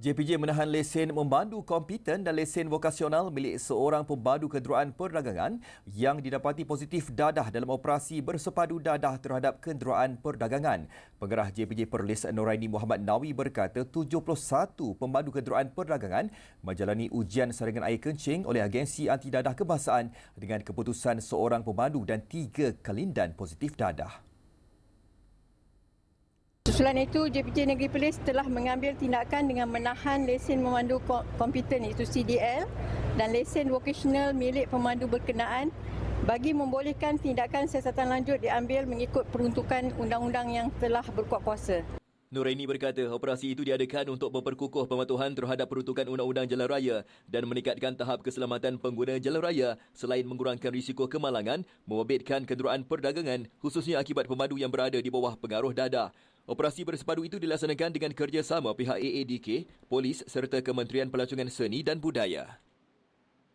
JPJ menahan lesen memandu kompeten dan lesen vokasional milik seorang pemandu kenderaan perdagangan yang didapati positif dadah dalam operasi bersepadu dadah terhadap kenderaan perdagangan. Pengarah JPJ Perlis Noraini Muhammad Nawi berkata 71 pemandu kenderaan perdagangan menjalani ujian saringan air kencing oleh agensi anti dadah kebangsaan dengan keputusan seorang pemandu dan 3 kelindan positif dadah. Susulan itu, JPJ Negeri Perlis telah mengambil tindakan dengan menahan lesen memandu kompeten iaitu CDL dan lesen vokasional milik pemandu berkenaan bagi membolehkan tindakan siasatan lanjut diambil mengikut peruntukan undang-undang yang telah berkuat kuasa. Noraini berkata operasi itu diadakan untuk memperkukuh pematuhan terhadap peruntukan Undang-Undang Jalan Raya dan meningkatkan tahap keselamatan pengguna jalan raya selain mengurangkan risiko kemalangan, membabitkan kenderaan perdagangan khususnya akibat pemandu yang berada di bawah pengaruh dadah. Operasi bersepadu itu dilaksanakan dengan kerjasama pihak AADK, Polis serta Kementerian Pelancongan Seni dan Budaya.